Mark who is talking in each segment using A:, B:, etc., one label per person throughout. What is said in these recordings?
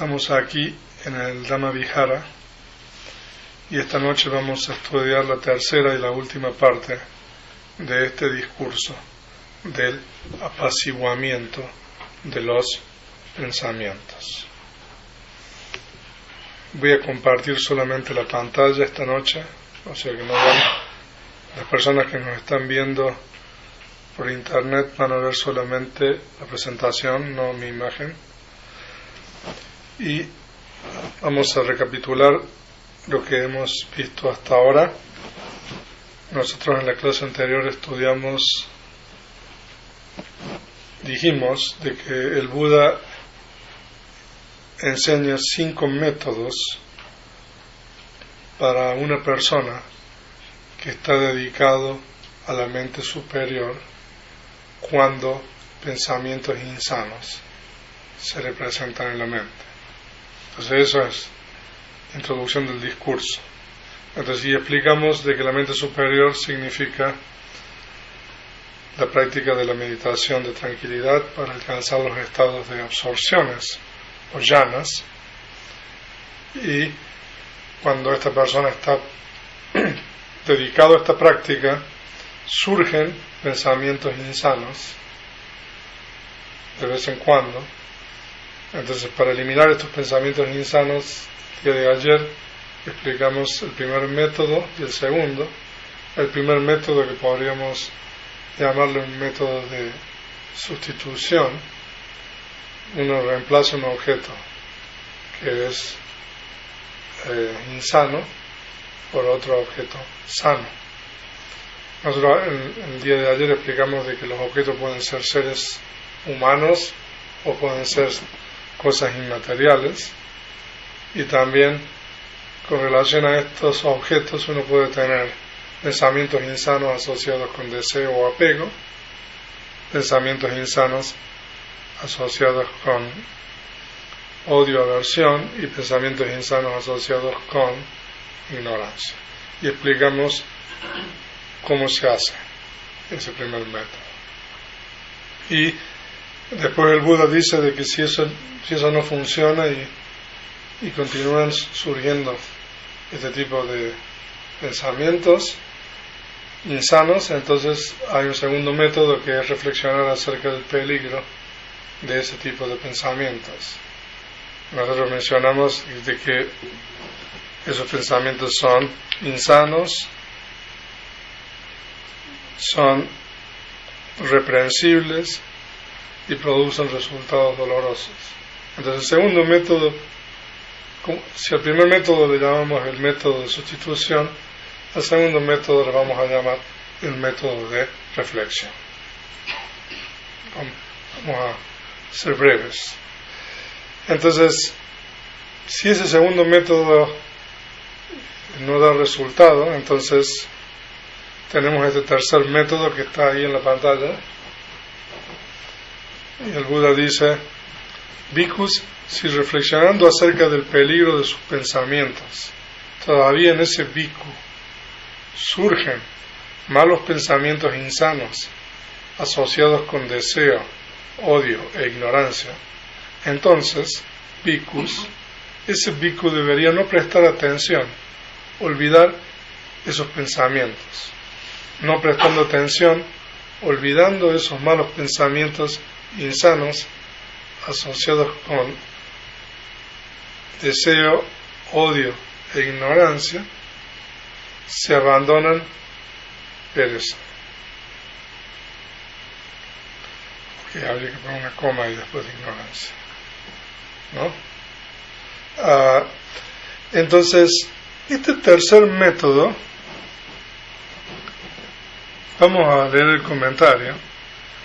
A: Estamos aquí en el Dhammavihara y esta noche vamos a estudiar la tercera y la última parte de este discurso del apaciguamiento de los pensamientos. Voy a compartir solamente la pantalla esta noche, o sea que las personas que nos están viendo por internet van a ver solamente la presentación, no mi imagen. Y vamos a recapitular lo que hemos visto hasta ahora. Nosotros en la clase anterior dijimos de que el Buda enseña 5 métodos para una persona que está dedicado a la mente superior cuando pensamientos insanos se representan en la mente. Entonces eso es introducción del discurso. Entonces, y explicamos de que la mente superior significa la práctica de la meditación de tranquilidad para alcanzar los estados de absorciones o jhanas, y cuando esta persona está dedicado a esta práctica surgen pensamientos insanos de vez en cuando. Entonces, para eliminar estos pensamientos insanos, el día de ayer explicamos el primer método y el segundo. El primer método, que podríamos llamarle un método de sustitución, uno reemplaza un objeto que es insano por otro objeto sano. Nosotros el día de ayer explicamos de que los objetos pueden ser seres humanos o pueden ser cosas inmateriales, y también con relación a estos objetos uno puede tener pensamientos insanos asociados con deseo o apego, pensamientos insanos asociados con odio, aversión, y pensamientos insanos asociados con ignorancia. Y explicamos cómo se hace ese primer método. Y después el Buda dice de que si eso no funciona y continúan surgiendo este tipo de pensamientos insanos, entonces hay un segundo método que es reflexionar acerca del peligro de ese tipo de pensamientos. Nosotros mencionamos de que esos pensamientos son insanos, son reprensibles y producen resultados dolorosos. Entonces, el segundo método, si al primer método le llamamos el método de sustitución, al segundo método le vamos a llamar el método de reflexión. Vamos a ser breves. Entonces, si ese segundo método no da resultado, entonces tenemos este tercer método que está ahí en la pantalla. Y el Buda dice: Bhikkhus, si reflexionando acerca del peligro de sus pensamientos, todavía en ese bhikkhu surgen malos pensamientos insanos asociados con deseo, odio e ignorancia, entonces, bhikkhus, ese bhikkhu debería no prestar atención, olvidar esos pensamientos. No prestando atención, olvidando esos malos pensamientos insanos asociados con deseo, odio e ignorancia, se abandonan pereza. Porque habría que poner una coma y después de ignorancia, ¿no? Entonces, este tercer método, vamos a leer el comentario,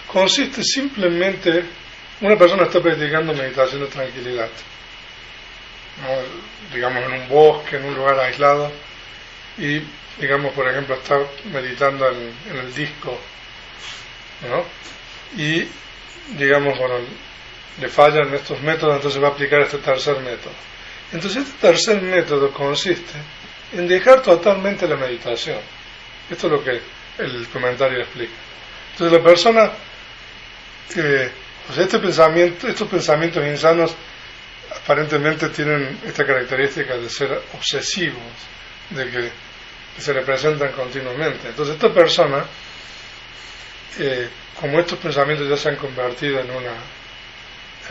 A: consiste simplemente, una persona está practicando meditación de tranquilidad, ¿no? Digamos en un bosque, en un lugar aislado, y digamos por ejemplo está meditando en el disco, ¿no? Y digamos, bueno, le fallan estos métodos, entonces va a aplicar este tercer método. Entonces este tercer método consiste en dejar totalmente la meditación. Esto es lo que el comentario explica. Entonces la persona estos pensamientos insanos aparentemente tienen esta característica de ser obsesivos, de que se representan continuamente. Entonces esta persona, como estos pensamientos ya se han convertido en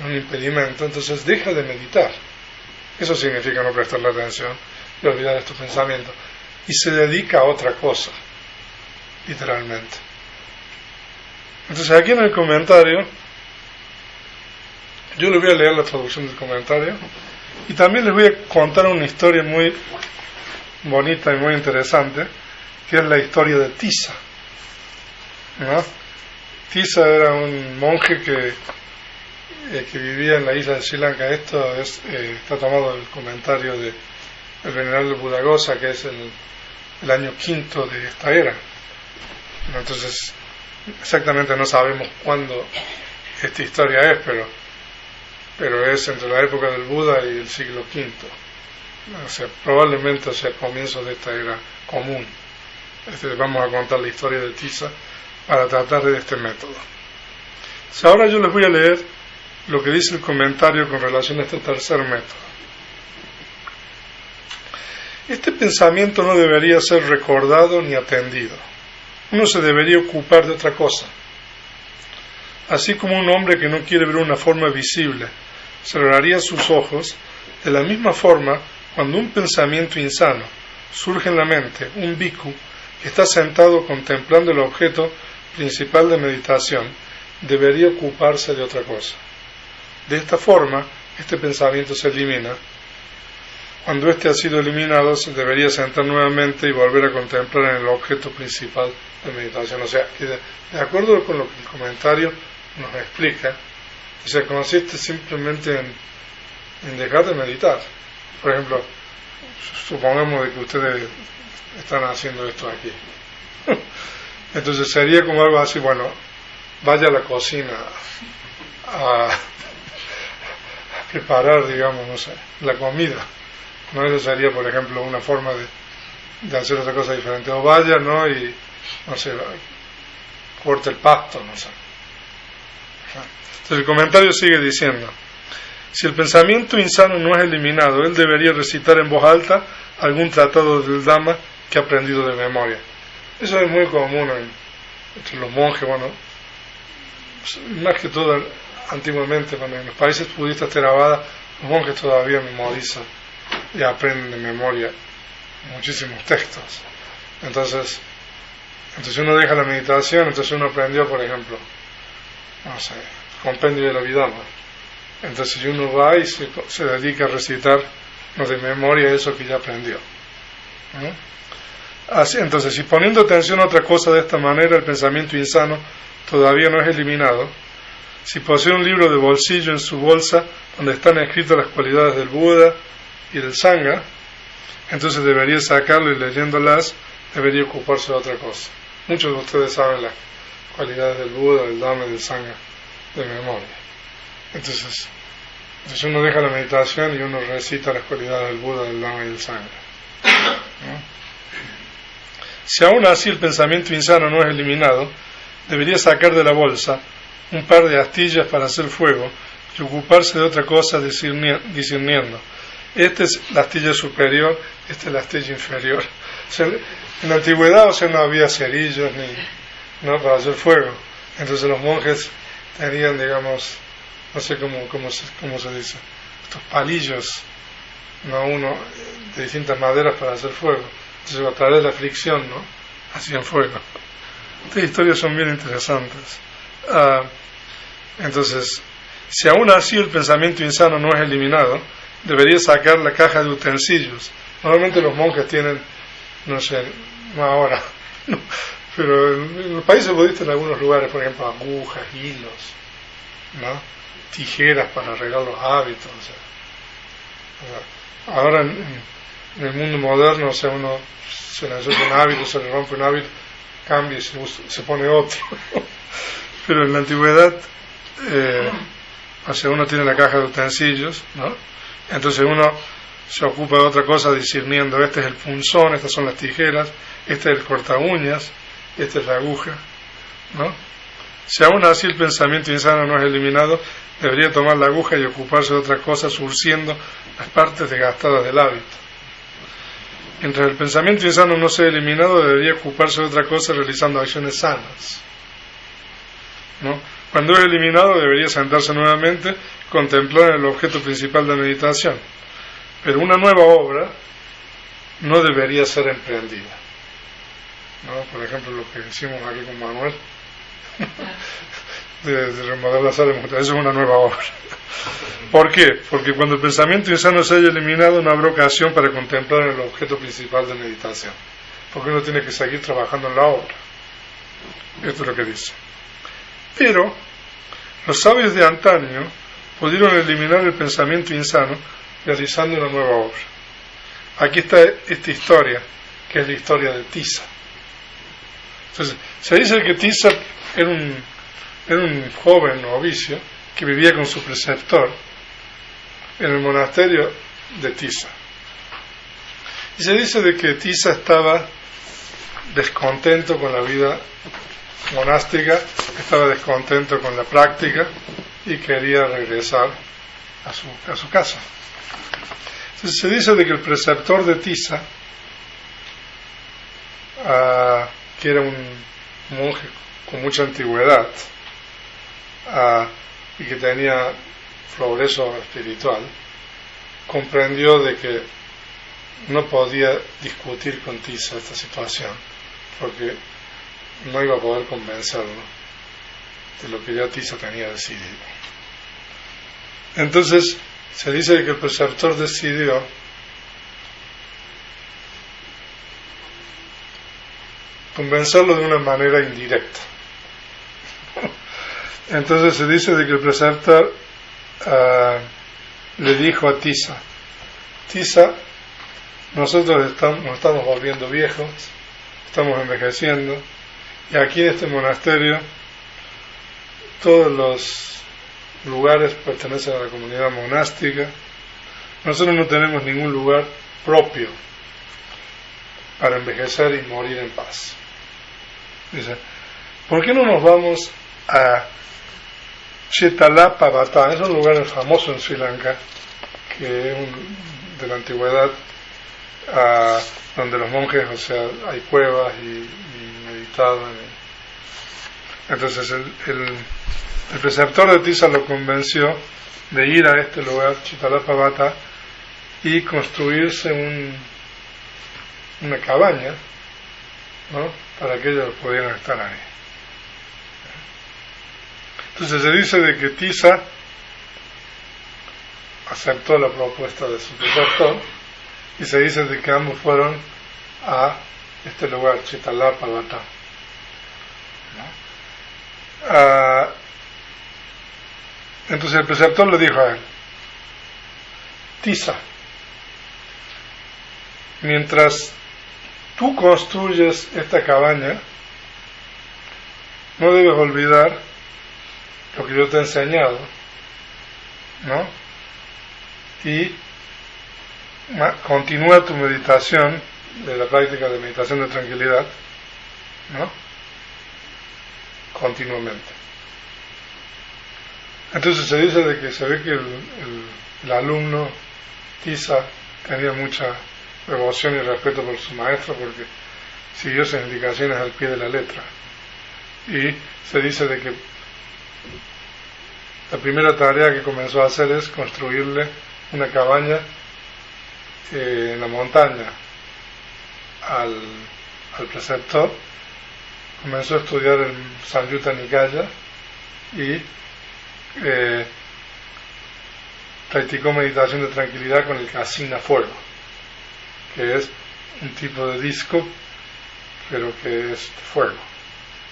A: un impedimento, entonces deja de meditar. Eso significa no prestarle atención y olvidar estos pensamientos, y se dedica a otra cosa, literalmente. Entonces aquí en el comentario, yo les voy a leer la traducción del comentario y también les voy a contar una historia muy bonita y muy interesante, que es la historia de Tisa, ¿no? Tisa era un monje que vivía en la isla de Sri Lanka. Esto está tomado del comentario del venerable Buddhaghosa, que es el año 5 de esta era. Entonces exactamente no sabemos cuándo esta historia es, pero es entre la época del Buda y el siglo V. O sea, probablemente hacia el comienzo de esta era común. Vamos a contar la historia de Tisa para tratar de este método. Ahora yo les voy a leer lo que dice el comentario con relación a este tercer método. Este pensamiento no debería ser recordado ni atendido. Uno se debería ocupar de otra cosa. Así como un hombre que no quiere ver una forma visible cerraría sus ojos, de la misma forma, cuando un pensamiento insano surge en la mente, un bhikkhu que está sentado contemplando el objeto principal de meditación debería ocuparse de otra cosa. De esta forma, este pensamiento se elimina. Cuando éste ha sido eliminado, se debería sentar nuevamente y volver a contemplar en el objeto principal de meditación. O sea, que de acuerdo con lo que el comentario nos explica, o sea, consiste simplemente en dejar de meditar. Por ejemplo, supongamos de que ustedes están haciendo esto aquí. Entonces sería como algo así, bueno, vaya a la cocina a preparar, digamos, no sé, la comida. No, eso sería, por ejemplo, una forma de hacer otra cosa diferente. O vaya, ¿no? Y, no sé, corte el pasto, no sé. Entonces el comentario sigue diciendo: si el pensamiento insano no es eliminado, él debería recitar en voz alta algún tratado del Dhamma que ha aprendido de memoria. Eso es muy común entre los monjes, bueno, más que todo antiguamente, bueno, en los países budistas Theravada, los monjes todavía memorizan y aprenden de memoria muchísimos textos. Entonces uno deja la meditación, entonces uno aprendió, por ejemplo, no sé, compendio de la Abhidhamma. Entonces uno va y se dedica a recitar de memoria eso que ya aprendió. Así, entonces, si poniendo atención a otra cosa de esta manera el pensamiento insano todavía no es eliminado, si posee un libro de bolsillo en su bolsa donde están escritas las cualidades del Buda y del Sangha, entonces debería sacarlo y leyéndolas debería ocuparse de otra cosa. Muchos de ustedes saben las cualidades del Buda, del Dhamma y del Sangha de memoria. Entonces uno deja la meditación y uno recita las cualidades del Buda, del Dhamma y del Sangha, ¿no? Si aún así el pensamiento insano no es eliminado, debería sacar de la bolsa un par de astillas para hacer fuego y ocuparse de otra cosa discerniendo. Esta es la astilla superior, esta es la astilla inferior. O sea, en la antigüedad, no había cerillos no para hacer fuego. Entonces los monjes tenían, digamos, no sé cómo se dice, estos palillos, no, uno de distintas maderas para hacer fuego. Entonces a través de la fricción, ¿no?, hacían fuego. Estas historias son bien interesantes. Entonces, si aún así el pensamiento insano no es eliminado, debería sacar la caja de utensilios. Normalmente los monjes tienen, no sé, no ahora, no, pero en los países budistas en algunos lugares, por ejemplo, agujas, hilos, ¿no?, tijeras para arreglar los hábitos. O sea, ahora en el mundo moderno, o sea, uno se le suelta un hábito, se le rompe un hábito, cambia y se pone otro. Pero en la antigüedad, o sea, uno tiene la caja de utensilios, ¿no? Entonces uno se ocupa de otra cosa discerniendo: este es el punzón, estas son las tijeras, este es el corta uñas, esta es la aguja, ¿no? Si aún así el pensamiento insano no es eliminado, debería tomar la aguja y ocuparse de otra cosa, surciendo las partes desgastadas del hábito. Mientras el pensamiento insano no sea eliminado, debería ocuparse de otra cosa realizando acciones sanas, ¿no? Cuando es eliminado, debería sentarse nuevamente, contemplar el objeto principal de meditación. Pero una nueva obra no debería ser emprendida, ¿no? Por ejemplo, lo que hicimos aquí con Manuel, de remodelar la sala de meditación, eso es una nueva obra. ¿Por qué? Porque cuando el pensamiento insano se haya eliminado, no habrá ocasión para contemplar el objeto principal de meditación, porque uno tiene que seguir trabajando en la obra. Esto es lo que dice. Pero los sabios de antaño pudieron eliminar el pensamiento insano realizando una nueva obra. Aquí está esta historia, que es la historia de Tissa. Entonces, se dice que Tissa era un joven novicio que vivía con su preceptor en el monasterio de Tissa. Y se dice de que Tissa estaba descontento con la vida monástica, estaba descontento con la práctica y quería regresar a su casa. Entonces se dice de que el preceptor de Tissa, que era un monje con mucha antigüedad y que tenía progreso espiritual, comprendió de que no podía discutir con Tissa esta situación, porque no iba a poder convencerlo de lo que ya Tissa tenía decidido. Entonces se dice que el preceptor decidió convencerlo de una manera indirecta. Entonces se dice de que el preceptor le dijo a Tissa: Tissa, nosotros nos estamos volviendo viejos, estamos envejeciendo, y aquí en este monasterio todos los lugares pertenecen a la comunidad monástica. Nosotros no tenemos ningún lugar propio para envejecer y morir en paz. Dice: ¿por qué no nos vamos a Chetalapavata? Es un lugar famoso en Sri Lanka, que es de la antigüedad, donde los monjes, o sea, hay cuevas y meditaban. Entonces el preceptor de Tissa lo convenció de ir a este lugar, Chetalapavata, y construirse una cabaña, ¿no?, para que ellos pudieran estar ahí. Entonces se dice de que Tissa aceptó la propuesta de su preceptor, y se dice de que ambos fueron a este lugar, Chetalapavata. Entonces el preceptor le dijo a él: Tissa, mientras tú construyes esta cabaña, no debes olvidar lo que yo te he enseñado, ¿no? Y continúa tu meditación, de la práctica de meditación de tranquilidad, ¿no?, continuamente. Entonces se dice de que se ve que el alumno Tissa tenía mucha devoción y respeto por su maestro, porque siguió sus indicaciones al pie de la letra. Y se dice de que la primera tarea que comenzó a hacer es construirle una cabaña en la montaña al preceptor. Comenzó a estudiar el Samyutta Nikaya y practicó meditación de tranquilidad con el Kasina fuego, que es un tipo de disco, pero que es fuego.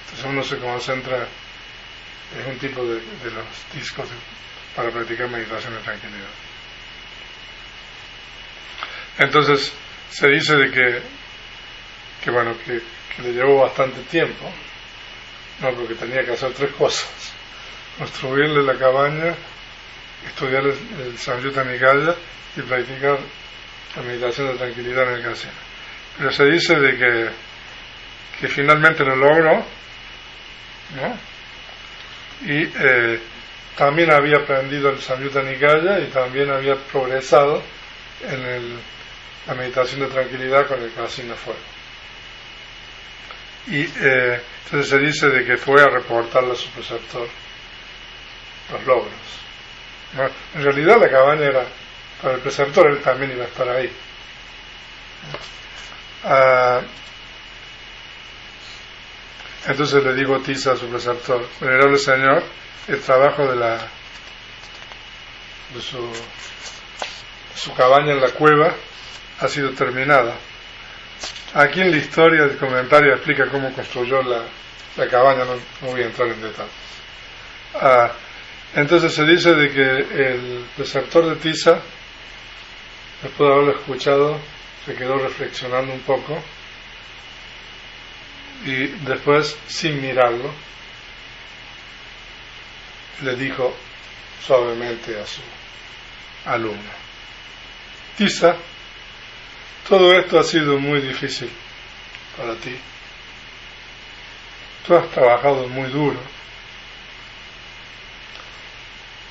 A: Entonces uno se concentra, es un tipo de los discos para practicar meditación de tranquilidad. Entonces se dice de que le llevó bastante tiempo, no, porque tenía que hacer 3 cosas: construirle la cabaña, estudiar el Samyutta Nikaya y practicar la meditación de tranquilidad en el Kasina. Pero se dice de que finalmente lo logró, ¿no? Y también había aprendido el Samyutta Nikaya y también había progresado en la meditación de tranquilidad con el Kasina fuego. Y entonces se dice de que fue a reportarle a su preceptor los logros. ¿No? En realidad la cabaña era para el preceptor, él también iba a estar ahí. Entonces le dijo Tissa a su preceptor: venerable señor, el trabajo de su cabaña en la cueva ha sido terminada. Aquí en la historia del comentario explica cómo construyó la cabaña, no voy a entrar en detalle. Entonces se dice de que el preceptor de Tissa, después de haberlo escuchado, se quedó reflexionando un poco y después, sin mirarlo, le dijo suavemente a su alumno: Tissa, todo esto ha sido muy difícil para ti. Tú has trabajado muy duro.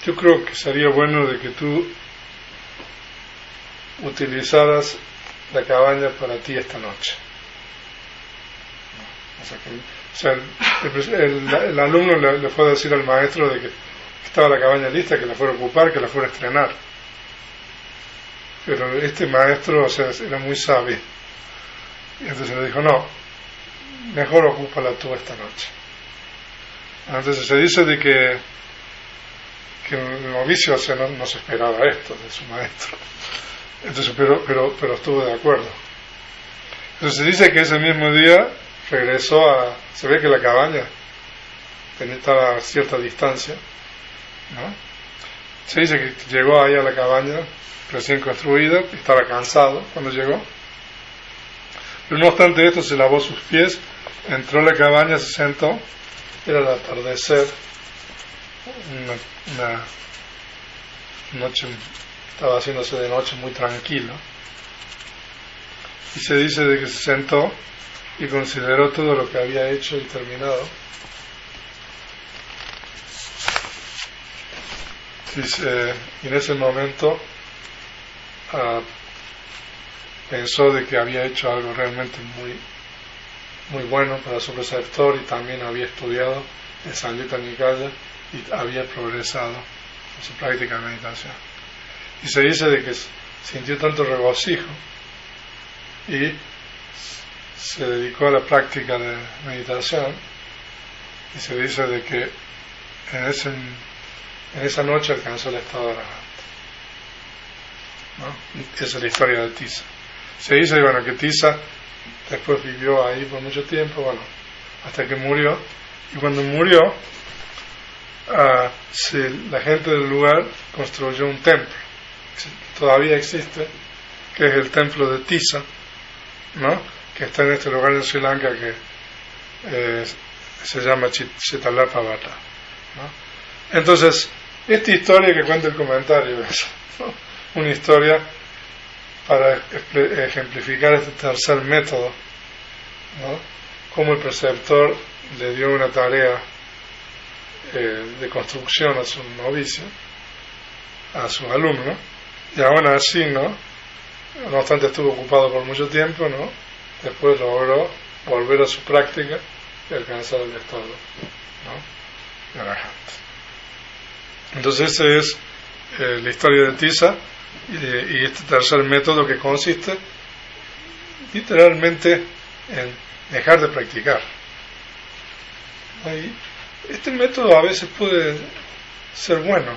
A: Yo creo que sería bueno de que tú utilizaras la cabaña para ti esta noche. El alumno le fue a decir al maestro de que estaba la cabaña lista, que la fuera a ocupar, que la fuera a estrenar. Pero este maestro, era muy sabio. Y entonces le dijo: no, mejor ocúpala tú esta noche. Entonces se dice de que el novicio, no se esperaba esto de su maestro. Entonces, pero estuvo de acuerdo. Entonces se dice que ese mismo día regresó se ve que la cabaña estaba a cierta distancia, ¿no? Se dice que llegó ahí a la cabaña recién construida, estaba cansado cuando llegó, pero no obstante esto se lavó sus pies, entró a la cabaña, se sentó, era el atardecer, una noche, estaba haciéndose de noche muy tranquilo, y se dice de que se sentó y consideró todo lo que había hecho y terminado. Dice, y en ese momento pensó de que había hecho algo realmente muy, muy bueno para su preceptor, y también había estudiado el Samyutta Nikaya y había progresado en su práctica de meditación. Y se dice de que sintió tanto regocijo y se dedicó a la práctica de meditación, y se dice de que en esa noche alcanzó el estado de arahanta, ¿no? Esa es la historia de Tissa. Se dice que Tissa después vivió ahí por mucho tiempo, hasta que murió, y cuando murió la gente del lugar construyó un templo que todavía existe, que es el templo de Tissa, ¿no? Que está en este lugar en Sri Lanka que se llama Chitalapavata, ¿no? Entonces, esta historia que cuenta el comentario es, ¿no?, una historia para ejemplificar este tercer método, ¿no? Cómo el preceptor le dio una tarea de construcción a su novicio, a su alumno, y aún así, no obstante estuvo ocupado por mucho tiempo, ¿no?, después logró volver a su práctica y alcanzar el estado, ¿no?, de arahanta. Entonces esa es la historia de Tissa y este tercer método, que consiste literalmente en dejar de practicar. Y este método a veces puede ser bueno,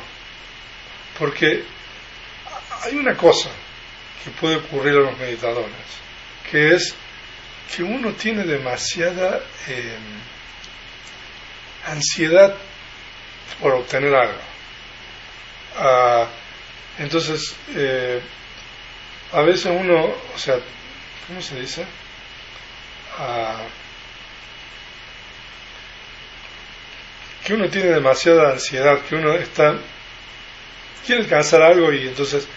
A: porque hay una cosa que puede ocurrir a los meditadores, que es que uno tiene demasiada ansiedad por obtener algo. Entonces a veces uno, ¿cómo se dice? Que uno tiene demasiada ansiedad, que uno quiere alcanzar algo, y entonces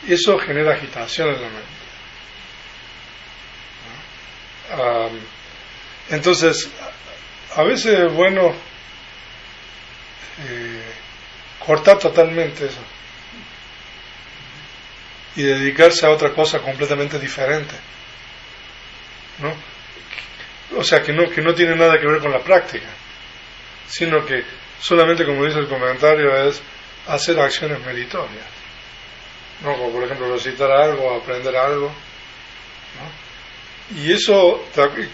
A: eso genera agitación en la mente. Entonces a veces es bueno cortar totalmente eso y dedicarse a otra cosa completamente diferente, ¿no? O sea, que no tiene nada que ver con la práctica, sino que solamente, como dice el comentario, es hacer acciones meritorias, ¿no? Como por ejemplo recitar algo, aprender algo, ¿no? Y eso,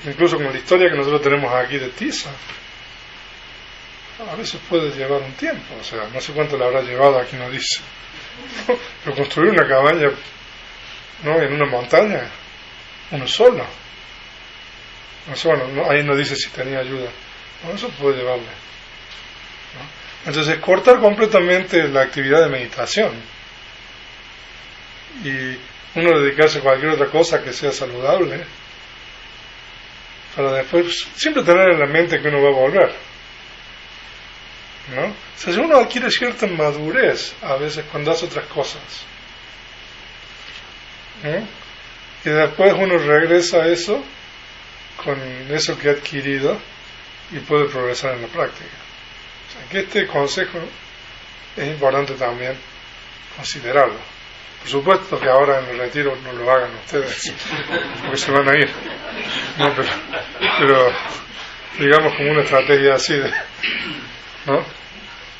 A: incluso con la historia que nosotros tenemos aquí de Tisa, a veces puede llevar un tiempo, o sea, no sé cuánto le habrá llevado, aquí no dice, pero construir una cabaña, ¿no?, en una montaña, uno solo, no sé, bueno, ahí no dice si tenía ayuda, bueno, eso puede llevarle, ¿no? Entonces, cortar completamente la actividad de meditación y uno dedicarse a cualquier otra cosa que sea saludable, para después siempre tener en la mente que uno va a volver, ¿no? O sea, si uno adquiere cierta madurez a veces cuando hace otras cosas, ¿no?, y después uno regresa a eso con eso que ha adquirido y puede progresar en la práctica. O sea, que este consejo es importante también considerarlo. Por supuesto que ahora en el retiro no lo hagan ustedes, porque se van a ir, no, pero digamos como una estrategia así de, ¿no?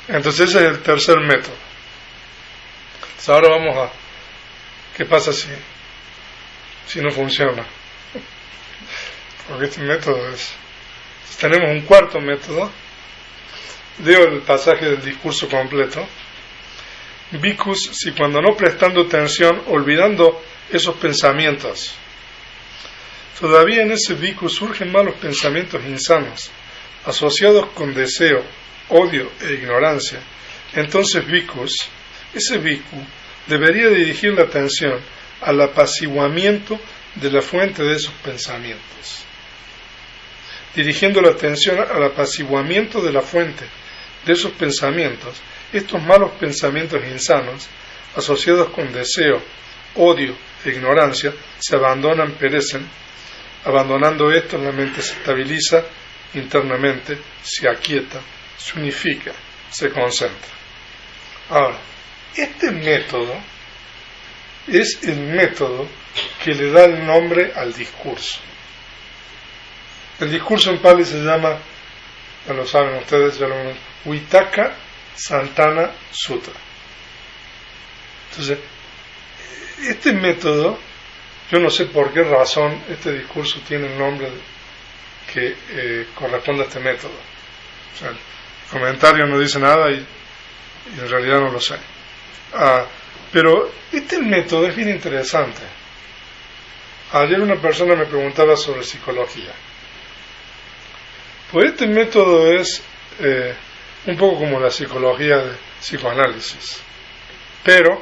A: Entonces ese es el tercer método. Entonces ahora vamos a ¿qué pasa si no funciona? Porque este método es, tenemos un cuarto método. Leo el pasaje del discurso completo. Bhikkhus, si cuando no prestando atención, olvidando esos pensamientos, todavía en ese bhikkhu surgen malos pensamientos insanos, asociados con deseo, odio e ignorancia, entonces ese bhikkhu debería dirigir la atención al apaciguamiento de la fuente de esos pensamientos. Dirigiendo la atención al apaciguamiento de la fuente de esos pensamientos, estos malos pensamientos insanos, asociados con deseo, odio e ignorancia, se abandonan, perecen. Abandonando esto, la mente se estabiliza internamente, se aquieta, se unifica, se concentra. Ahora, este método es el método que le da el nombre al discurso. El discurso en Pali se llama, ya lo saben ustedes, Vitakka Santana Sutta. Entonces, este método, yo no sé por qué razón este discurso tiene el nombre que corresponde a este método. O sea, el comentario no dice nada y en realidad no lo sé. Pero este método es bien interesante. Ayer una persona me preguntaba sobre psicología. Pues este método es un poco como la psicología de psicoanálisis, pero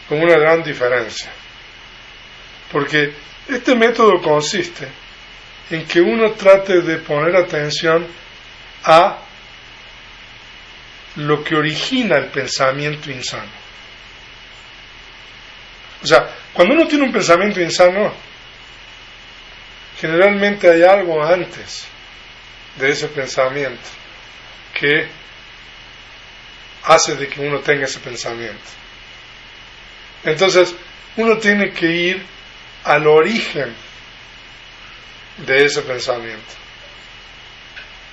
A: con una gran diferencia. Porque este método consiste en que uno trate de poner atención a lo que origina el pensamiento insano. O sea, cuando uno tiene un pensamiento insano, generalmente hay algo antes de ese pensamiento que hace de que uno tenga ese pensamiento. Entonces, uno tiene que ir al origen de ese pensamiento,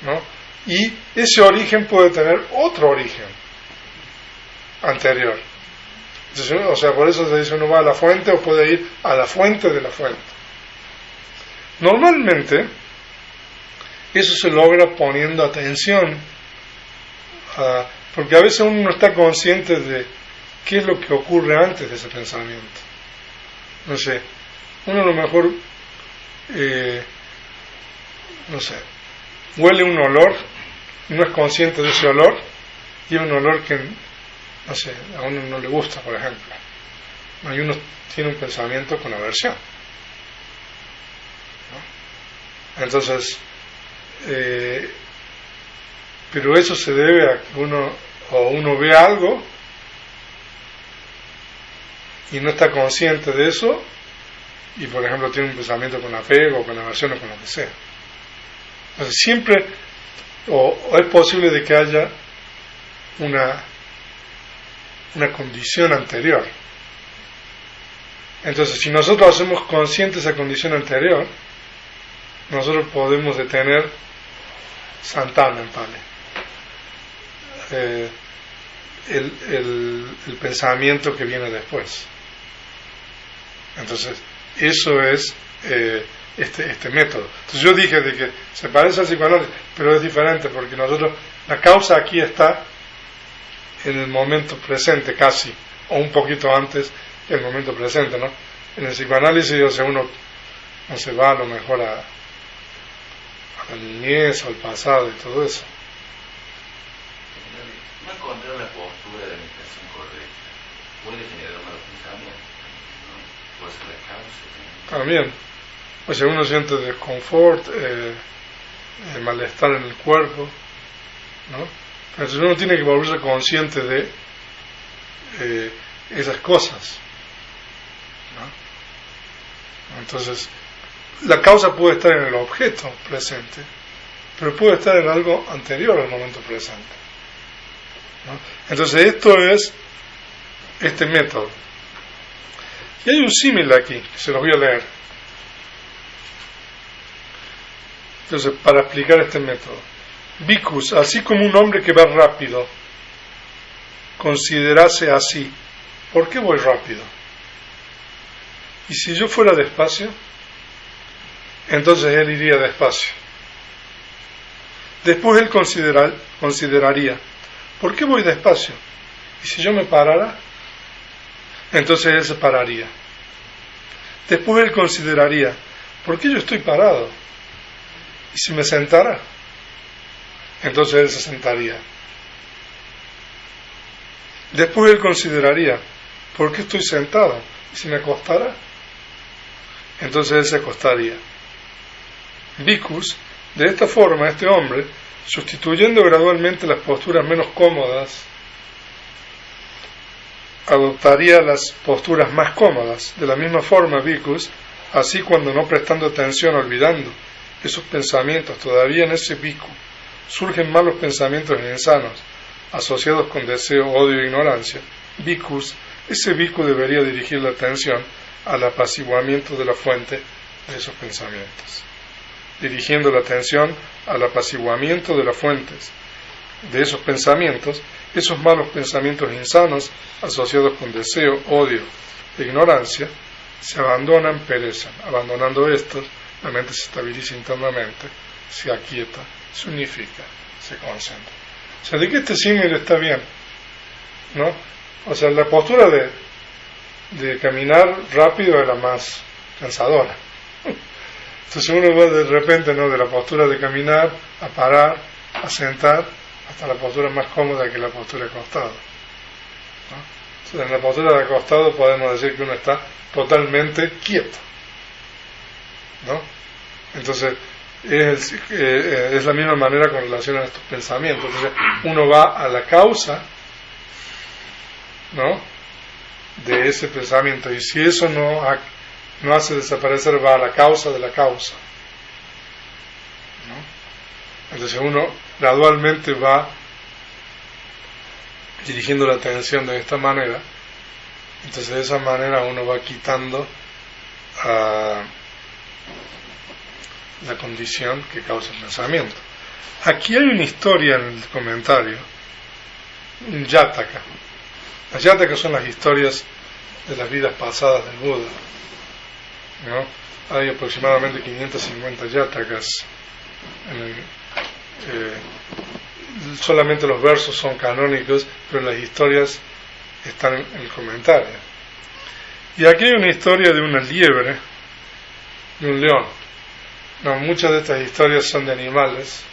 A: ¿no? Y ese origen puede tener otro origen anterior. Entonces, o sea, por eso se dice uno va a la fuente o puede ir a la fuente de la fuente. Normalmente, eso se logra poniendo atención, porque a veces uno no está consciente de qué es lo que ocurre antes de ese pensamiento. No sé, uno a lo mejor, no sé, huele un olor, no es consciente de ese olor, y es un olor que, no sé, a uno no le gusta, por ejemplo. Y uno tiene un pensamiento con aversión, ¿no? Entonces, pero eso se debe a que uno ve algo y no está consciente de eso, y por ejemplo tiene un pensamiento con apego, con aversión o con lo que sea. Entonces siempre o es posible de que haya una condición anterior. Entonces, si nosotros hacemos consciente esa condición anterior, nosotros podemos detener Santana en Pali. El pensamiento que viene después. Entonces, eso es este método. Entonces yo dije de que se parece al psicoanálisis, pero es diferente, porque nosotros, la causa aquí está en el momento presente casi, o un poquito antes del momento presente, ¿no? En el psicoanálisis, o sea, uno no se va a lo mejor a la niñez o al pasado y todo eso.
B: No encontrar la postura de meditación correcta puede generar malos pensamientos, ¿no? Puede ser la causa
A: también. O sea, uno siente desconfort, malestar en el cuerpo, ¿no? Entonces uno tiene que volverse consciente de esas cosas, ¿no? Entonces, la causa puede estar en el objeto presente, pero puede estar en algo anterior al momento presente, ¿no? Entonces, esto es este método. Y hay un símil aquí, que se los voy a leer. Entonces, para explicar este método. Bhikkhus, así como un hombre que va rápido, considerase así, ¿por qué voy rápido? Y si yo fuera despacio, entonces él iría despacio. Después él consideraría, ¿por qué voy despacio? Y si yo me parara, entonces él se pararía. Después él consideraría, ¿por qué yo estoy parado? Y si me sentara, entonces él se sentaría. Después él consideraría, ¿por qué estoy sentado? Y si me acostara, entonces él se acostaría. Bhikkhus, de esta forma, este hombre, sustituyendo gradualmente las posturas menos cómodas, adoptaría las posturas más cómodas. De la misma forma, Bhikkhus, así cuando no prestando atención, olvidando esos pensamientos, todavía en ese bhikkhu surgen malos pensamientos insanos, asociados con deseo, odio e ignorancia. Bhikkhus, ese bhikkhu debería dirigir la atención al apaciguamiento de la fuente de esos pensamientos. Dirigiendo la atención al apaciguamiento de las fuentes de esos pensamientos, esos malos pensamientos insanos, asociados con deseo, odio e ignorancia, se abandonan, perecen. Abandonando estos, la mente se estabiliza internamente, se aquieta, se unifica, se concentra. O sea, de que este símil está bien, ¿no? O sea, la postura de caminar rápido es la más cansadora. Entonces uno va de repente, ¿no?, de la postura de caminar a parar, a sentar, hasta la postura más cómoda que la postura de acostado, ¿no? Entonces, en la postura de acostado podemos decir que uno está totalmente quieto, ¿no? Entonces es la misma manera con relación a estos pensamientos. Entonces uno va a la causa, ¿no?, de ese pensamiento, y si eso no hace desaparecer, va a la causa de la causa, ¿no? Entonces uno gradualmente va dirigiendo la atención de esta manera. Entonces de esa manera uno va quitando la condición que causa el pensamiento. Aquí hay una historia en el comentario, un Jataka. Las Jatakas son las historias de las vidas pasadas del Buda, ¿no? Hay aproximadamente 550 Jatakas. Solamente los versos son canónicos, pero las historias están en el comentario. Y aquí hay una historia de una liebre, de un león. No, muchas de estas historias son de animales,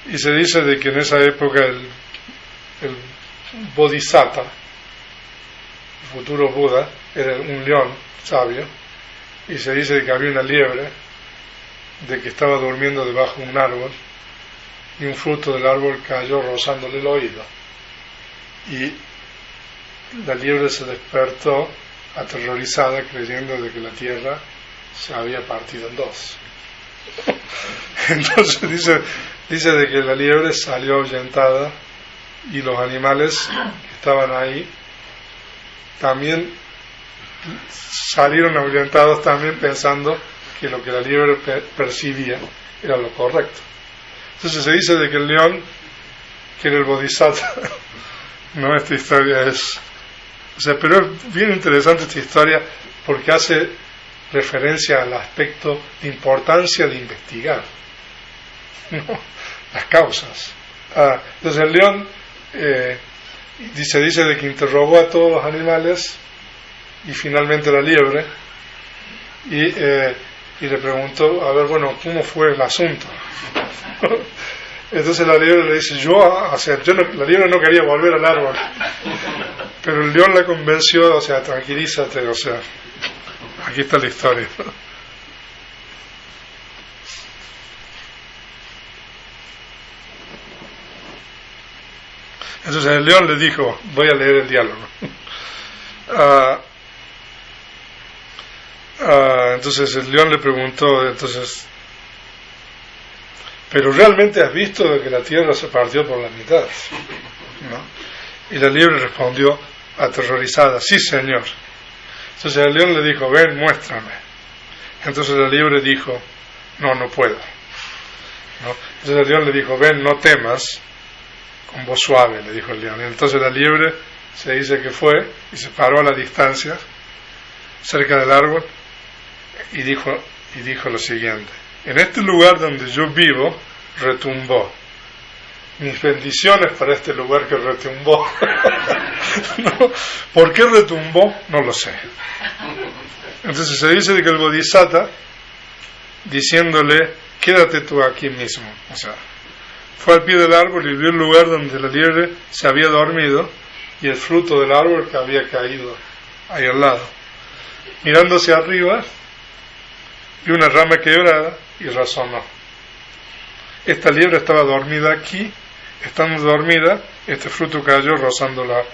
A: y se dice de que en esa época el Bodhisattva, el futuro Buda, era un león sabio, y se dice de que había una liebre, de que estaba durmiendo debajo de un árbol, y un fruto del árbol cayó rozándole el oído, y la liebre se despertó aterrorizada, creyendo de que la tierra se había partido en dos. Entonces dice dice de que la liebre salió ahuyentada y los animales que estaban ahí también salieron ahuyentados también pensando que lo que la liebre percibía era lo correcto. Entonces se dice de que el león, que era el bodhisattva, no, esta historia es, pero es bien interesante esta historia porque hace referencia al aspecto de importancia de investigar, ¿no?, las causas. Entonces el león dice de que interrogó a todos los animales y finalmente la liebre y le preguntó, a ver, bueno, ¿cómo fue el asunto? Entonces la liebre le dice, la liebre no quería volver al árbol, pero el león la convenció, tranquilízate, aquí está la historia. Entonces el león le dijo, voy a leer el diálogo. Entonces el león le preguntó, ¿pero realmente has visto que la tierra se partió por la mitad? ¿No? Y la liebre respondió aterrorizada, sí, señor. Entonces el león le dijo, ven, muéstrame. Entonces la liebre dijo, no puedo. ¿No? Entonces el león le dijo, ven, no temas, con voz suave, le dijo el león. Y entonces la liebre se dice que fue y se paró a la distancia, cerca del árbol, y dijo lo siguiente: en este lugar donde yo vivo, retumbó. Mis bendiciones para este lugar que retumbó. ¿No? ¿Por qué retumbó? No lo sé. Entonces se dice de que el bodhisattva, diciéndole, quédate tú aquí mismo, fue al pie del árbol y vio el lugar donde la liebre se había dormido y el fruto del árbol que había caído ahí al lado. Mirando hacia arriba, vio una rama quebrada y razonó: esta liebre estaba dormida aquí, estando dormida, este fruto cayó rozando la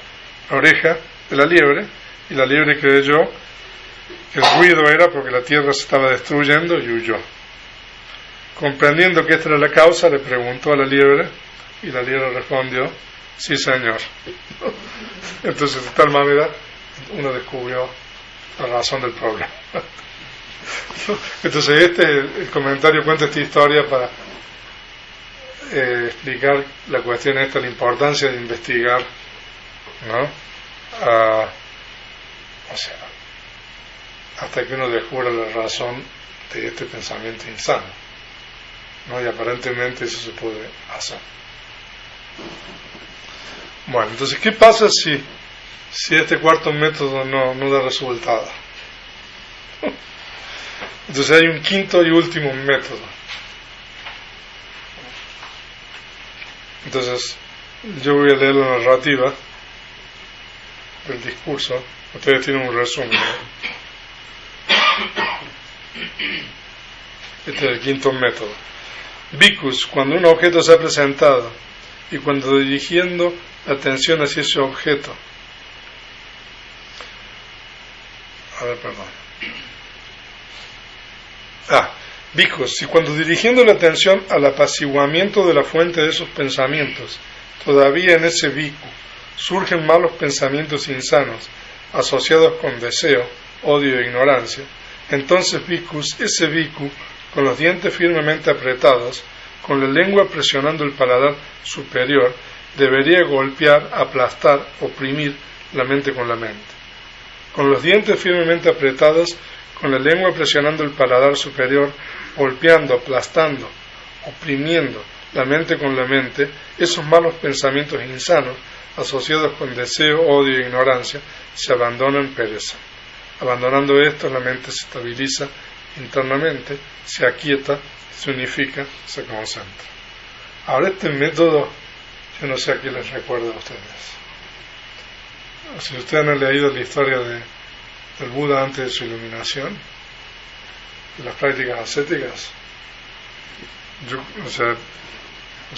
A: oreja de la liebre, y la liebre creyó que el ruido era porque la tierra se estaba destruyendo y huyó. Comprendiendo que esta era la causa, le preguntó a la liebre, y la liebre respondió: sí, señor. Entonces, de tal manera, uno descubrió la razón del problema. Entonces, el comentario cuenta esta historia para explicar la cuestión esta, la importancia de investigar, ¿no? Hasta que uno descubra la razón de este pensamiento insano, ¿no? Y aparentemente eso se puede hacer. Bueno, entonces, ¿qué pasa si este cuarto método no da resultado? Entonces hay un quinto y último método. Entonces, yo voy a leer la narrativa del discurso. Ustedes tienen un resumen, ¿no? Este es el quinto método. Bhikkhus, cuando un objeto se ha presentado y cuando dirigiendo la atención hacia ese objeto, bhikkhus, si cuando dirigiendo la atención al apaciguamiento de la fuente de esos pensamientos, todavía en ese bhikkhu surgen malos pensamientos insanos asociados con deseo, odio e ignorancia, entonces bhikkhus, ese bhikkhu, con los dientes firmemente apretados, con la lengua presionando el paladar superior, debería golpear, aplastar, oprimir la mente con la mente. Con los dientes firmemente apretados, con la lengua presionando el paladar superior, golpeando, aplastando, oprimiendo la mente con la mente, esos malos pensamientos insanos, asociados con deseo, odio e ignorancia, se abandonan, perecen. Abandonando esto, la mente se estabiliza internamente, se aquieta, se unifica, se concentra. Ahora, este método, yo no sé a qué les recuerda a ustedes. Si ustedes han leído la historia del Buda antes de su iluminación, de las prácticas ascéticas,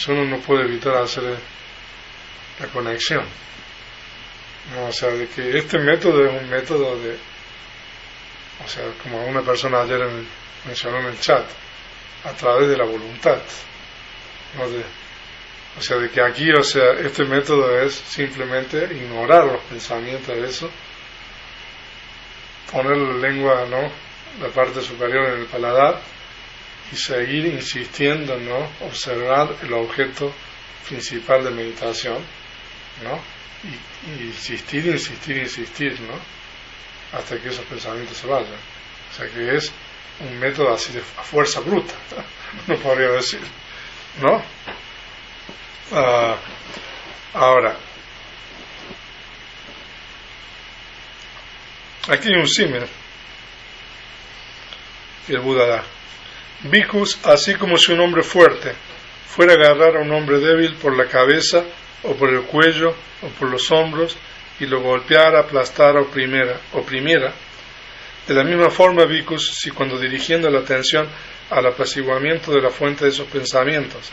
A: uno no puede evitar hacer la conexión, ¿no? De que este método es un método de, como una persona ayer mencionó en el chat, a través de la voluntad, ¿no? O sea, de que aquí, o sea, este método es simplemente ignorar los pensamientos de eso, poner la lengua, ¿no?, la parte superior en el paladar y seguir insistiendo, ¿no?, observar el objeto principal de meditación, ¿no?, y insistir, ¿no?, hasta que esos pensamientos se vayan. O sea, que es un método así de a fuerza bruta, no podría decir, ¿no? Ahora, aquí hay un símil que el Buda da. Bhikkhus, así como si un hombre fuerte fuera a agarrar a un hombre débil por la cabeza o por el cuello o por los hombros y lo golpeara, aplastara, oprimiera. De la misma forma, bhikkhus, si cuando dirigiendo la atención al apaciguamiento de la fuente de esos pensamientos,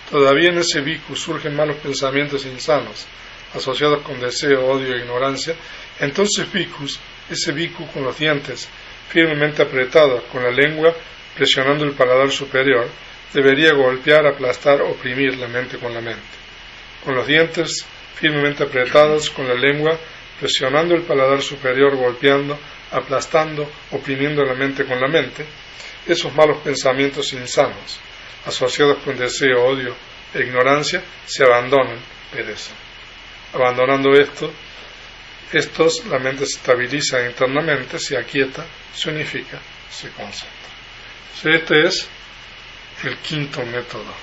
A: todavía en ese bhikkhu surgen malos pensamientos insanos, asociados con deseo, odio e ignorancia, entonces bhikkhus, ese bhikkhu con los dientes firmemente apretados, con la lengua presionando el paladar superior, debería golpear, aplastar, oprimir la mente con la mente. Con los dientes firmemente apretados, con la lengua presionando el paladar superior, golpeando, aplastando, oprimiendo la mente con la mente, esos malos pensamientos insanos, asociados con deseo, odio e ignorancia, se abandonan, perecen. Abandonando estos, la mente se estabiliza internamente, se aquieta, se unifica, se concentra. Este es el quinto método.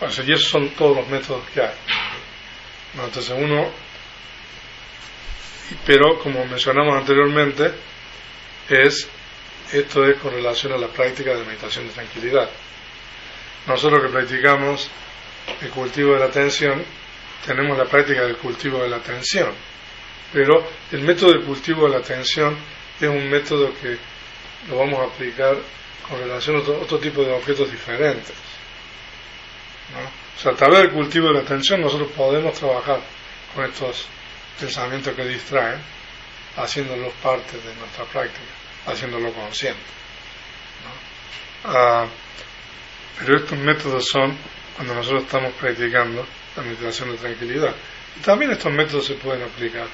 A: Y esos son todos los métodos que hay. Entonces pero como mencionamos anteriormente, esto es con relación a la práctica de meditación de tranquilidad. Nosotros que practicamos el cultivo de la atención, tenemos la práctica del cultivo de la atención, pero el método de cultivo de la atención es un método que lo vamos a aplicar con relación a otro tipo de objetos diferentes, ¿no? O sea, a través del cultivo de la atención nosotros podemos trabajar con estos pensamientos que distraen, haciéndolos parte de nuestra práctica, haciéndolo consciente, ¿no? Pero estos métodos son cuando nosotros estamos practicando la meditación de tranquilidad. Y también estos métodos se pueden aplicar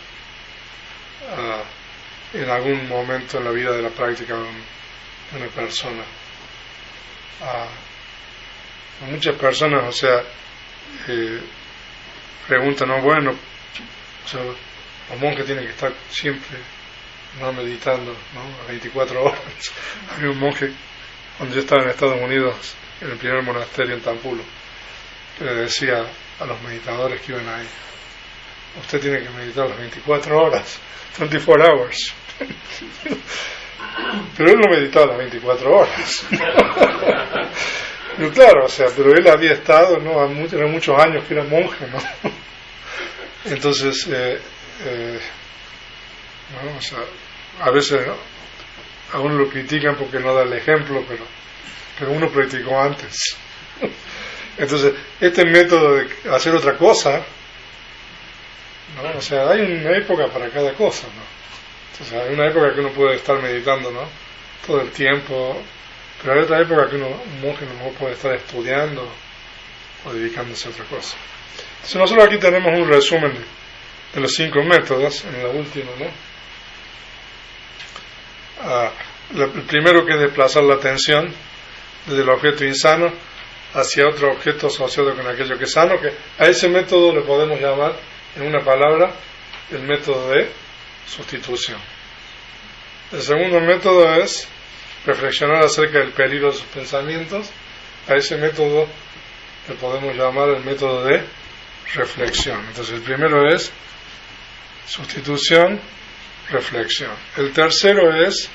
A: en algún momento en la vida de la práctica de una persona. Muchas personas, o sea, preguntan, ¿no? Bueno, o sea, los monjes tienen que estar siempre, ¿no?, meditando, ¿no?, a 24 horas. Había un monje, cuando yo estaba en Estados Unidos, en el primer monasterio en Tampulo, que le decía a los meditadores que iban ahí: usted tiene que meditar las 24 horas, 24 hours. Pero él no meditaba las 24 horas. Pero claro, o sea, pero él había estado, ¿no?, eran muchos años que era monje, ¿no? Entonces, ¿no?, o sea, a veces a uno lo critican porque no da el ejemplo, pero uno practicó antes. Entonces, este método de hacer otra cosa, ¿no?, o sea, hay una época para cada cosa, ¿no? O sea, hay una época que uno puede estar meditando, ¿no?, todo el tiempo, pero hay otra época que un monje no puede estar estudiando o dedicándose a otra cosa. Entonces, nosotros aquí tenemos un resumen de los 5 métodos, en la última, ¿no? El primero, que es desplazar la atención desde el objeto insano hacia otro objeto asociado con aquello que es sano, que a ese método le podemos llamar, en una palabra, el método de sustitución. El segundo método es reflexionar acerca del peligro de sus pensamientos. A ese método le podemos llamar el método de reflexión. Entonces, el primero es sustitución, reflexión. El tercero es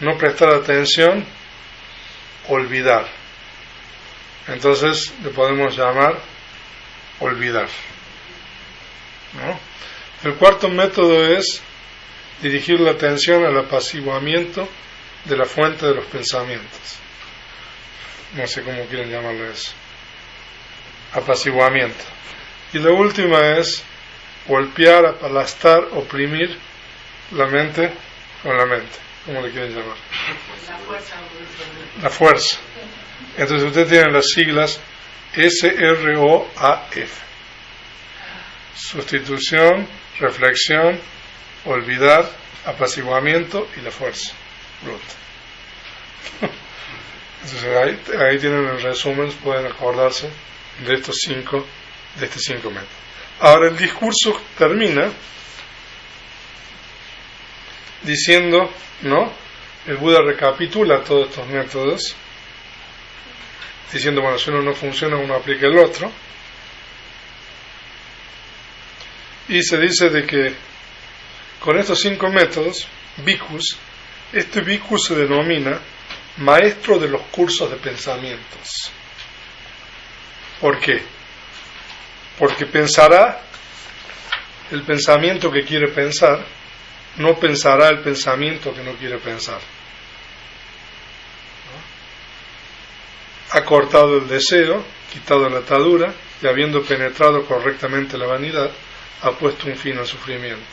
A: no prestar atención, olvidar. Entonces le podemos llamar olvidar, ¿no? El cuarto método es dirigir la atención al apaciguamiento de la fuente de los pensamientos. No sé cómo quieren llamarlo eso. Apaciguamiento. Y la última es golpear, aplastar, oprimir la mente con la mente. ¿cómo le quieren llamar?
C: La fuerza.
A: La fuerza. Entonces ustedes tienen las siglas SROAF. Sustitución, reflexión, olvidar, apaciguamiento y la fuerza bruta. Entonces ahí tienen el resumen, pueden acordarse de estos cinco métodos. Ahora el discurso termina diciendo, ¿no? El Buda recapitula todos estos métodos, diciendo, bueno, si uno no funciona, uno aplica el otro. Y se dice de que con estos 5 métodos, bhikkhus, este bhikkhu se denomina maestro de los cursos de pensamientos. ¿Por qué? Porque pensará el pensamiento que quiere pensar, no pensará el pensamiento que no quiere pensar. Ha cortado el deseo, quitado la atadura, y habiendo penetrado correctamente la vanidad, ha puesto un fin al sufrimiento.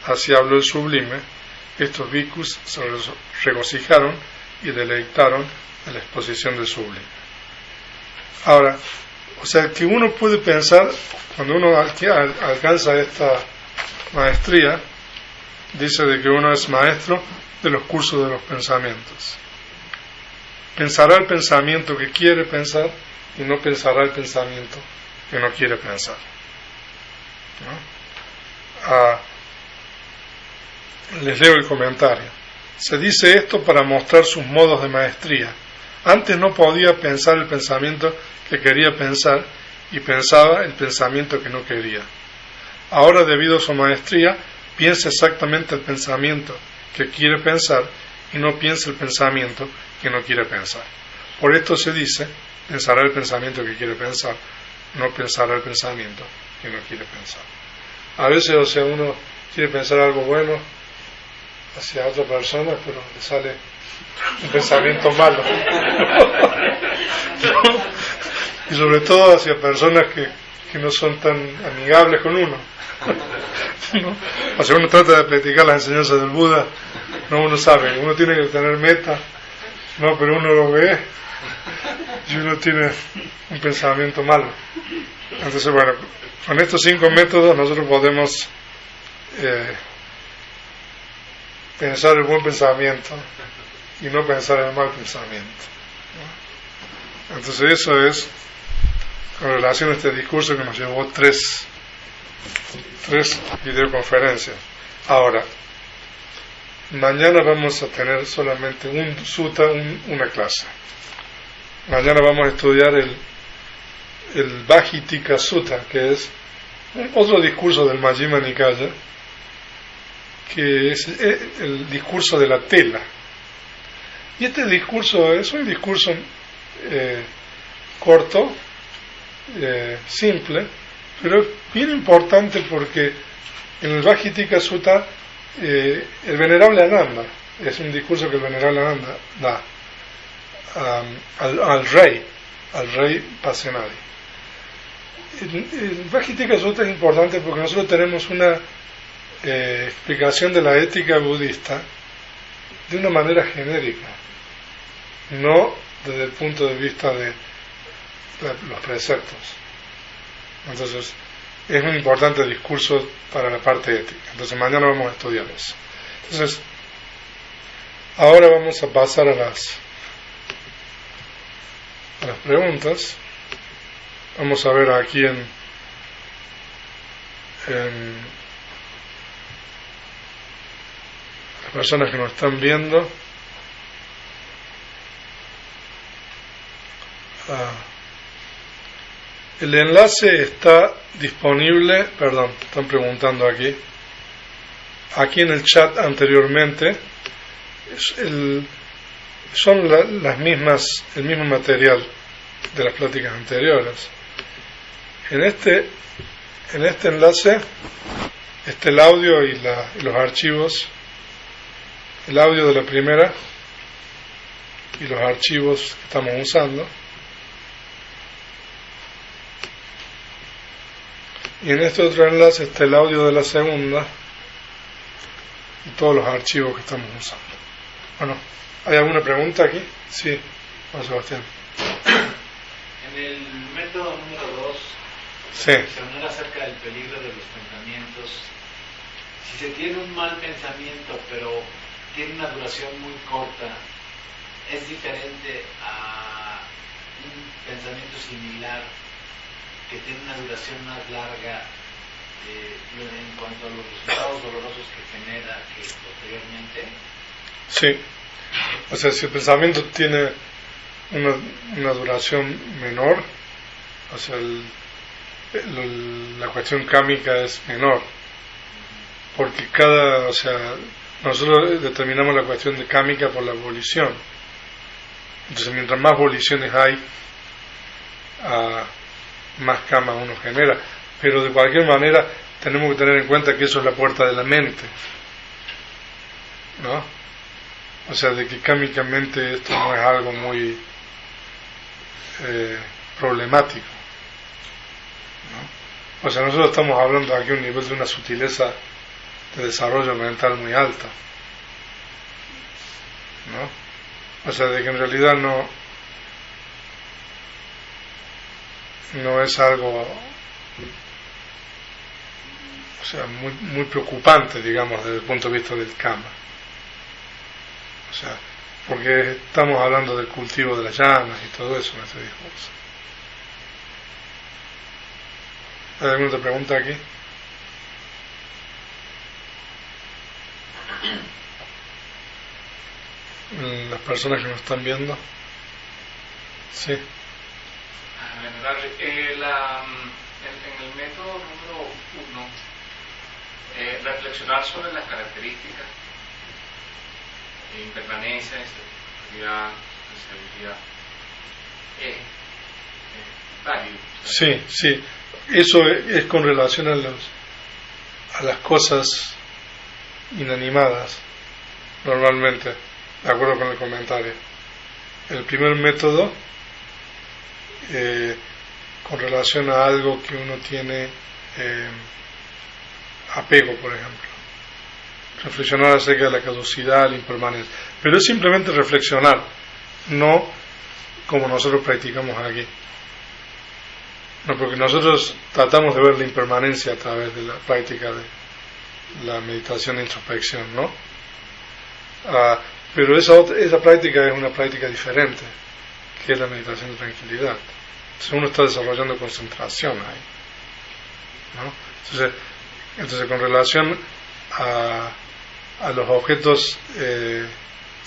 A: Así habló el sublime. Estos bhikkhus se regocijaron y deleitaron en la exposición del sublime. Ahora, o sea que uno puede pensar, cuando uno alcanza esta maestría, dice de que uno es maestro de los cursos de los pensamientos. Pensará el pensamiento que quiere pensar y no pensará el pensamiento que no quiere pensar. Les leo el comentario. Se dice esto para mostrar sus modos de maestría. Antes no podía pensar el pensamiento que quería pensar y pensaba el pensamiento que no quería. Ahora, debido a su maestría, piensa exactamente el pensamiento que quiere pensar y no piensa el pensamiento que no quiere pensar. Por esto se dice, pensará el pensamiento que quiere pensar, no pensará el pensamiento que no quiere pensar. A veces, o sea, uno quiere pensar algo bueno hacia otra persona, pero le sale un pensamiento malo. Y sobre todo hacia personas que no son tan amigables con uno. ¿No? O sea, uno trata de practicar las enseñanzas del Buda, no, uno sabe, uno tiene que tener meta, no, pero uno lo ve y uno tiene un pensamiento malo. Entonces, bueno, con estos 5 métodos nosotros podemos pensar el buen pensamiento y no pensar el mal pensamiento, ¿no? Entonces eso es con relación a este discurso que nos llevó tres videoconferencias. Ahora, mañana vamos a tener solamente un sutta, una clase. Mañana vamos a estudiar el Bhajjitika Sutta, que es otro discurso del Majjhima Nikaya, que es el discurso de la tela. Y este discurso es un discurso corto, simple, pero es bien importante porque en el Bhajjitika Sutta el venerable Ananda, es un discurso que el venerable Ananda da al rey Pasenadi. El Bhajjitika Sutta es importante porque nosotros tenemos una explicación de la ética budista de una manera genérica, no desde el punto de vista de los preceptos. Entonces es un importante discurso para la parte ética. Entonces mañana vamos a estudiar eso. Entonces ahora vamos a pasar a las preguntas. Vamos a ver aquí en las personas que nos están viendo. El enlace está disponible, están preguntando aquí en el chat anteriormente. Son las mismas, el mismo material de las pláticas anteriores. En este enlace está el audio y los archivos, el audio de la primera y los archivos que estamos usando. Y en este otro enlace está el audio de la segunda y todos los archivos que estamos usando. Bueno, ¿hay alguna pregunta aquí? Sí, Juan Sebastián.
C: En el método número 2,
A: Sí.
C: reflexionar acerca del peligro de los pensamientos. Si se tiene un mal pensamiento, pero tiene una duración muy corta, es diferente a un pensamiento similar que tiene una duración más larga en cuanto a los resultados dolorosos que genera que posteriormente.
A: Sí. O sea, si el pensamiento tiene una duración menor, o sea, la cuestión kámica es menor, porque nosotros determinamos la cuestión de kámica por la volición. Entonces, mientras más voliciones hay, más kama uno genera. Pero de cualquier manera tenemos que tener en cuenta que eso es la puerta de la mente, ¿no? O sea, de que kámicamente esto no es algo muy problemático, ¿no? O sea, nosotros estamos hablando aquí a un nivel de una sutileza de desarrollo mental muy alta, ¿no? O sea, de que en realidad no es algo, o sea, muy preocupante, digamos, desde el punto de vista del kama. O sea, porque estamos hablando del cultivo de las llamas y todo eso en este discurso. ¿Hay alguna otra pregunta aquí? Las personas que nos están viendo. Sí.
D: En el método número 1, reflexionar sobre las características, impermanencia, inestabilidad, sensibilidad, es válido.
A: Sí, sí. Eso es con relación a las cosas inanimadas, normalmente, de acuerdo con el comentario. El primer método, con relación a algo que uno tiene apego, por ejemplo. Reflexionar acerca de la caducidad, la impermanencia. Pero es simplemente reflexionar, no como nosotros practicamos aquí. No, porque nosotros tratamos de ver la impermanencia a través de la práctica de la meditación de introspección, ¿no? Pero esa práctica es una práctica diferente, que es la meditación de tranquilidad. Entonces uno está desarrollando concentración ahí, ¿no? Entonces con relación a los objetos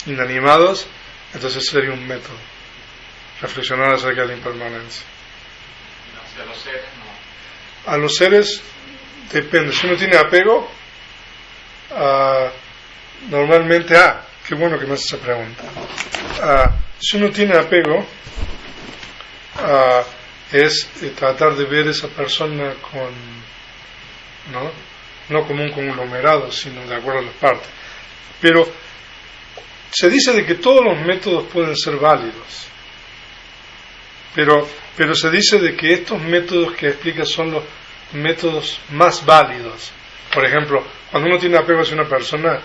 A: inanimados, entonces sería un método, reflexionar acerca de la impermanencia.
D: A los seres no.
A: A los seres depende. Si uno tiene apego, normalmente, qué bueno que me haces esa pregunta. Si uno tiene apego, es tratar de ver esa persona no como un conglomerado, sino de acuerdo a las partes. Pero se dice de que todos los métodos pueden ser válidos, pero se dice de que estos métodos que explica son los métodos más válidos. Por ejemplo, cuando uno tiene apego hacia una persona,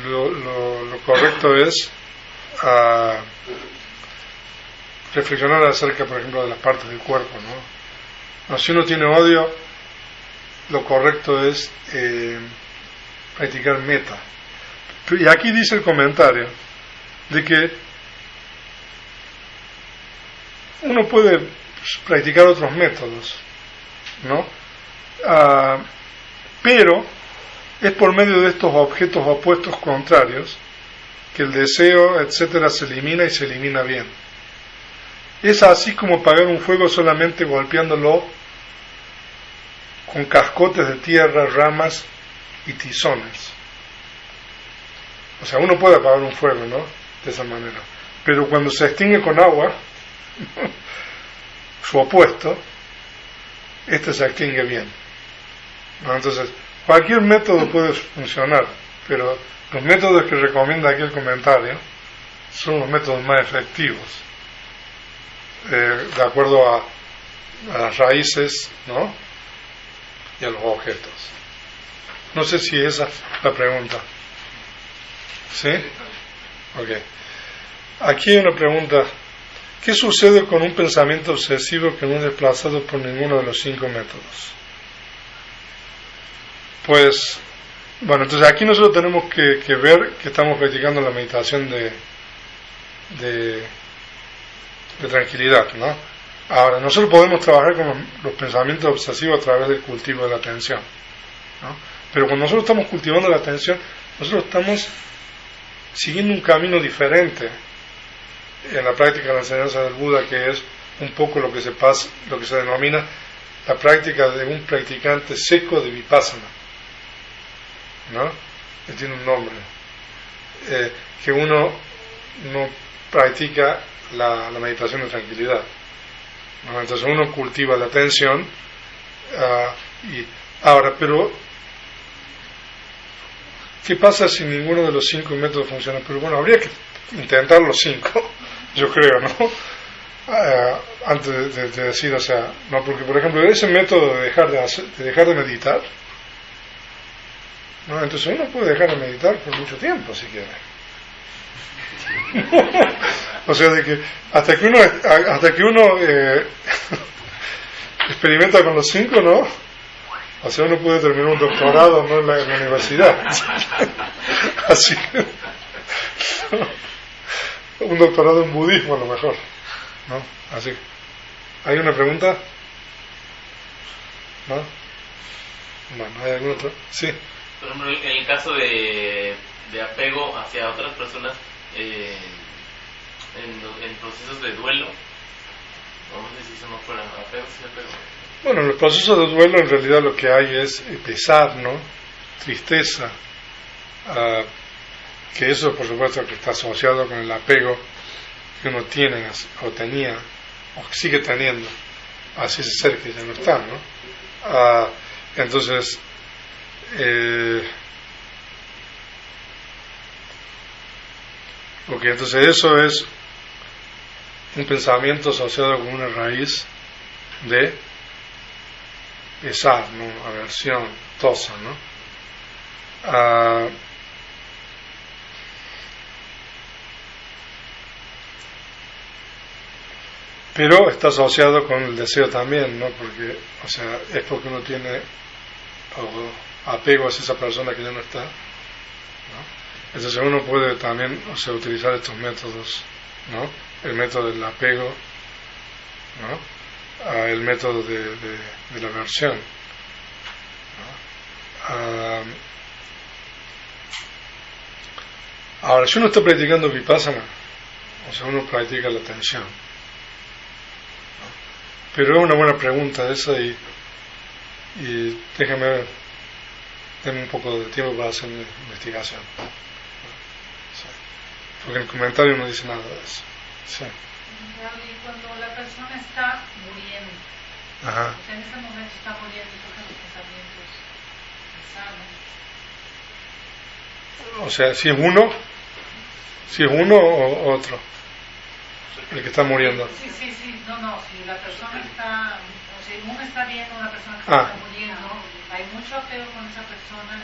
A: lo correcto es reflexionar acerca, por ejemplo, de las partes del cuerpo, ¿no? Si uno tiene odio, lo correcto es practicar metta. Y aquí dice el comentario de que uno puede practicar otros métodos, ¿no? Pero es por medio de estos objetos opuestos contrarios que el deseo, etcétera, se elimina y se elimina bien. Es así como apagar un fuego solamente golpeándolo con cascotes de tierra, ramas y tizones. O sea, uno puede apagar un fuego, ¿no? De esa manera. Pero cuando se extingue con agua, su opuesto, este se extingue bien, ¿no? Entonces, cualquier método puede funcionar, pero los métodos que recomienda aquí el comentario son los métodos más efectivos, de acuerdo a las raíces, ¿no? Y a los objetos. No sé si esa es la pregunta. ¿Sí? Ok. Aquí hay una pregunta. ¿Qué sucede con un pensamiento obsesivo que no es desplazado por ninguno de los 5 métodos? Pues, bueno, entonces aquí nosotros tenemos que ver que estamos practicando la meditación de tranquilidad, ¿no? Ahora, nosotros podemos trabajar con los pensamientos obsesivos a través del cultivo de la atención, ¿no? Pero cuando nosotros estamos cultivando la atención, nosotros estamos siguiendo un camino diferente en la práctica de la enseñanza del Buda, que es un poco lo que se denomina la práctica de un practicante seco de vipassana, ¿no? Que tiene un nombre, que uno no practica la meditación de tranquilidad, ¿no? Entonces uno cultiva la atención, y ahora, pero ¿qué pasa si ninguno de los 5 métodos funciona? Pero bueno, habría que intentar los 5, yo creo, ¿no? Antes de decir, o sea, no, porque por ejemplo ese método de dejar de meditar, ¿no? Entonces uno puede dejar de meditar por mucho tiempo si quiere. O sea, de que hasta que uno experimenta con los 5, ¿no? O sea, uno puede terminar un doctorado, ¿no? en la universidad. Así que, ¿no? Un doctorado en budismo a lo mejor, ¿no? Así. ¿Hay una pregunta? ¿No? Bueno, ¿hay alguna otra? Sí.
E: Por ejemplo, en el caso de apego hacia otras personas, en procesos de duelo, no sé si eso no fuera apego, sí, apego.
A: Bueno, en los procesos de duelo en realidad lo que hay es pesar, ¿no? Tristeza, que eso por supuesto que está asociado con el apego que uno tiene o tenía o sigue teniendo hacia ese ser que ya no está, ¿no? Entonces entonces eso es un pensamiento asociado con una raíz de pesar, ¿no? Aversión, tosa, ¿no? Pero está asociado con el deseo también, ¿no? Porque, o sea, es porque uno tiene apego hacia esa persona que ya no está, ¿no? Entonces uno puede también, o sea, utilizar estos métodos, ¿no? El método del apego, ¿no? El método de la aversión, ¿no? Ahora, si uno está practicando vipassana, o sea, uno practica la atención, ¿no? Pero es una buena pregunta esa y denme un poco de tiempo para hacer mi investigación, ¿no? Sí. Porque en el comentario no dice nada de eso. Sí.
F: Y cuando la persona está muriendo,
A: Ajá.
F: en ese momento está muriendo y surgen los pensamientos insanos.
A: O sea, si es uno o otro el que está muriendo.
F: Sí, no, si la persona está, o sea, uno está viendo a una persona que está muriendo, hay mucho apego con esa persona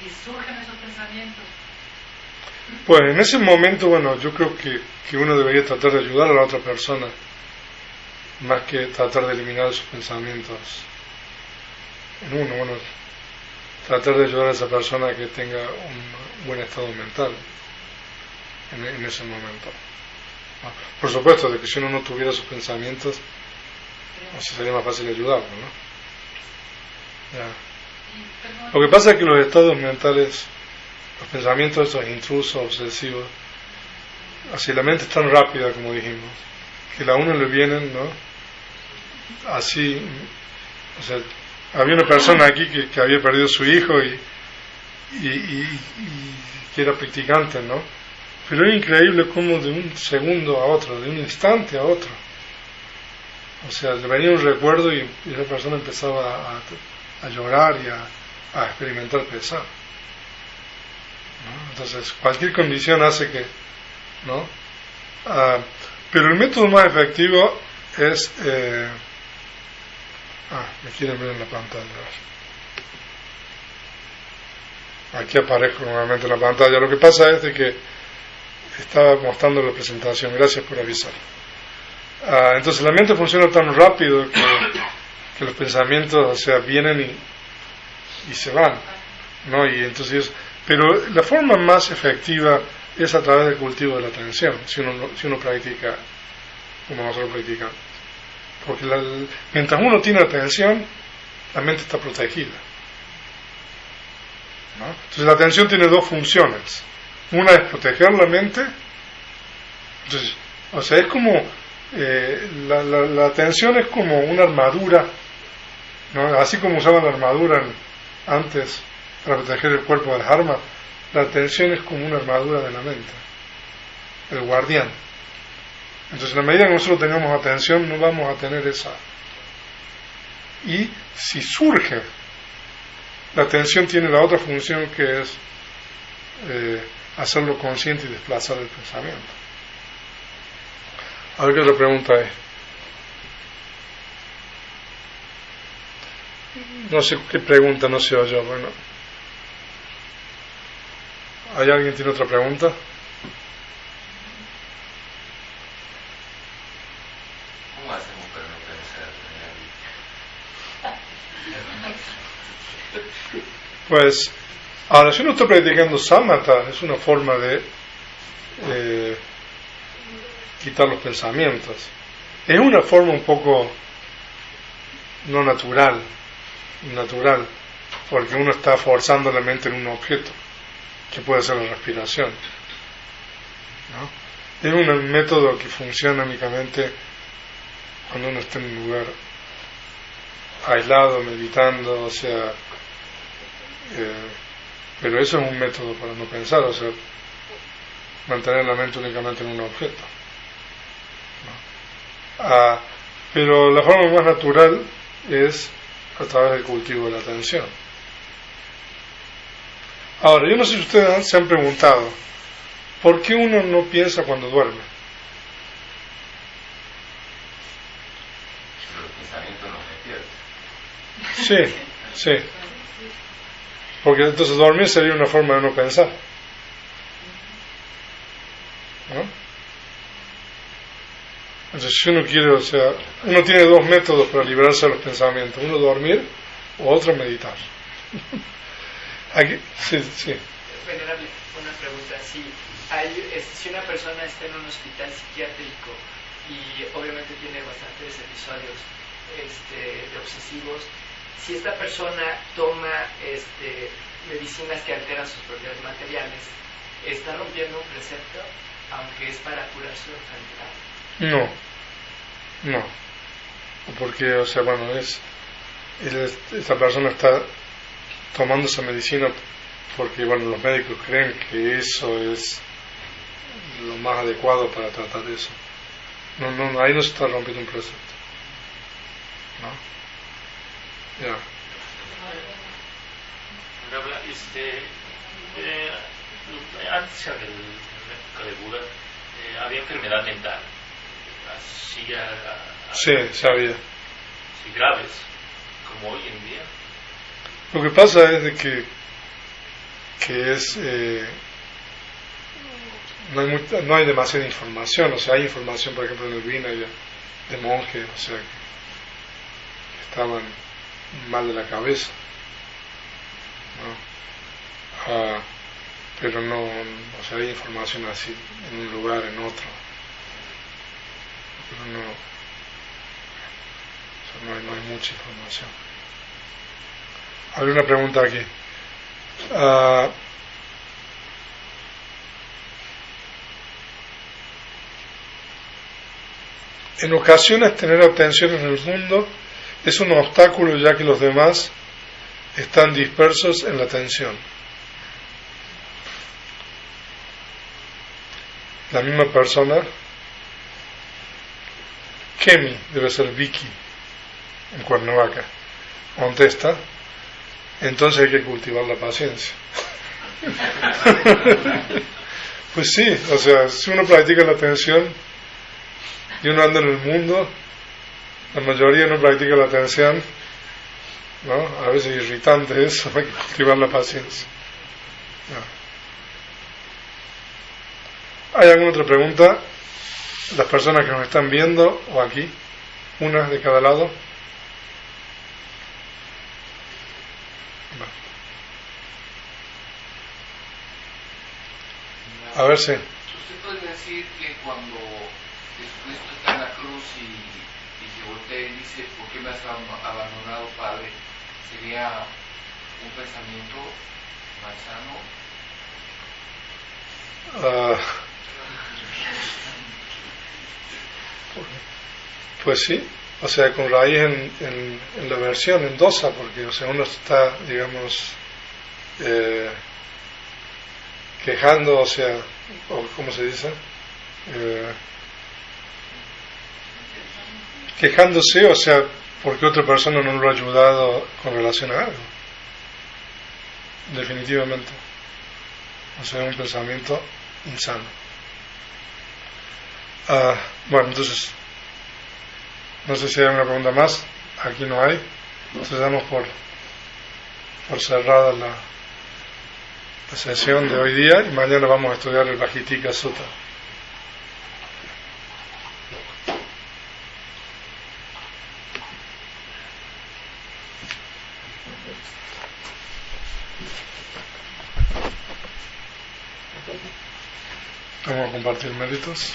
F: y surgen esos pensamientos.
A: Pues en ese momento, bueno, yo creo que uno debería tratar de ayudar a la otra persona más que tratar de eliminar sus pensamientos en uno. Bueno, tratar de ayudar a esa persona a que tenga un buen estado mental en ese momento. Por supuesto, de que si uno no tuviera sus pensamientos, o sea, sería más fácil ayudarlo, ¿no? Ya. Lo que pasa es que los estados mentales, los pensamientos estos intrusos, obsesivos, así la mente es tan rápida, como dijimos, que a uno le vienen, ¿no? Así, o sea, había una persona aquí que había perdido a su hijo y que era practicante, ¿no? Pero es increíble cómo de un segundo a otro, de un instante a otro, o sea, le venía un recuerdo y esa persona empezaba a llorar y a experimentar pesar, ¿no? Entonces cualquier condición hace que, ¿no? Pero el método más efectivo es me quieren ver en la pantalla. Aquí aparezco nuevamente en la pantalla. Lo que pasa es de que estaba mostrando la presentación. Gracias por avisar. Entonces la mente funciona tan rápido que los pensamientos, o sea, vienen y se van, ¿no? Y entonces, pero la forma más efectiva es a través del cultivo de la atención, si uno practica como nosotros practicamos. Porque mientras uno tiene atención, la mente está protegida, ¿no? Entonces la atención tiene dos funciones. Una es proteger la mente. Entonces, o sea, es como la atención es como una armadura, ¿no? Así como usaban la armadura antes para proteger el cuerpo del dharma, la atención es como una armadura de la mente, el guardián. Entonces, en la medida que nosotros tengamos atención, no vamos a tener esa. Y si surge, la atención tiene la otra función, que es hacerlo consciente y desplazar el pensamiento. A ver qué otra pregunta hay. No sé qué pregunta, no sé yo. Bueno, ¿hay alguien que tiene otra pregunta?
B: ¿Cómo hacemos para no pensar?
A: Pues, ahora, si uno está practicando samatha, es una forma de quitar los pensamientos. Es una forma un poco no natural, porque uno está forzando la mente en un objeto, que puede ser la respiración, ¿no? Es un método que funciona únicamente cuando uno está en un lugar aislado, meditando, o sea, pero eso es un método para no pensar, o sea, mantener la mente únicamente en un objeto, ¿no? Pero la forma más natural es a través del cultivo de la atención. Ahora, yo no sé si ustedes se han preguntado ¿por qué uno no piensa cuando duerme?
B: Los pensamientos nos despiertan.
A: Sí. Porque entonces dormir sería una forma de no pensar, ¿no? Entonces, si uno quiere, o sea, uno tiene dos métodos para librarse de los pensamientos: uno dormir o otro meditar. Aquí, sí.
G: Venerable, una pregunta. Si una persona está en un hospital psiquiátrico y obviamente tiene bastantes episodios de obsesivos, si esta persona toma medicinas que alteran sus propiedades materiales, ¿está rompiendo un precepto, aunque es para curar su enfermedad?
A: No, porque, o sea, bueno, esta persona está tomando esa medicina porque, bueno, los médicos creen que eso es lo más adecuado para tratar eso. No, ahí no se está rompiendo un precepto, ¿no? Ya.
E: Antes, en la época de Buda, había enfermedad mental,
A: sí, sabía.
E: Sí, graves, como hoy en día.
A: Lo que pasa es de que es no hay demasiada información, o sea, hay información, por ejemplo, en el Vinaya de monjes, o sea, que estaban mal de la cabeza, ¿no? Pero no, o sea, hay información así en un lugar, en otro, pero no, o sea, no hay mucha información. Hay una pregunta aquí. En ocasiones tener atención en el mundo es un obstáculo, ya que los demás están dispersos en la atención. La misma persona, Kemi, debe ser Vicky, en Cuernavaca, contesta: entonces hay que cultivar la paciencia. Pues sí, o sea, si uno practica la atención y uno anda en el mundo, la mayoría no practica la atención, ¿no? A veces es irritante eso, hay que cultivar la paciencia. ¿Hay alguna otra pregunta? Las personas que nos están viendo o aquí, una de cada lado. A ver si.
B: ¿Usted puede decir que cuando Jesucristo está en la cruz y se voltea y dice, ¿por qué me has abandonado, Padre? ¿Sería un pensamiento malsano?
A: Pues sí, o sea, con raíz en la versión, en dosa, porque o sea, uno está, digamos, quejando, o sea, o ¿cómo se dice? Quejándose, o sea, porque otra persona no lo ha ayudado con relación a algo. Definitivamente. O sea, un pensamiento insano. Bueno, entonces, no sé si hay una pregunta más. Aquí no hay. Entonces damos por cerrada la sesión de hoy día y mañana vamos a estudiar el Bhajitika Sutta. Vamos a compartir méritos.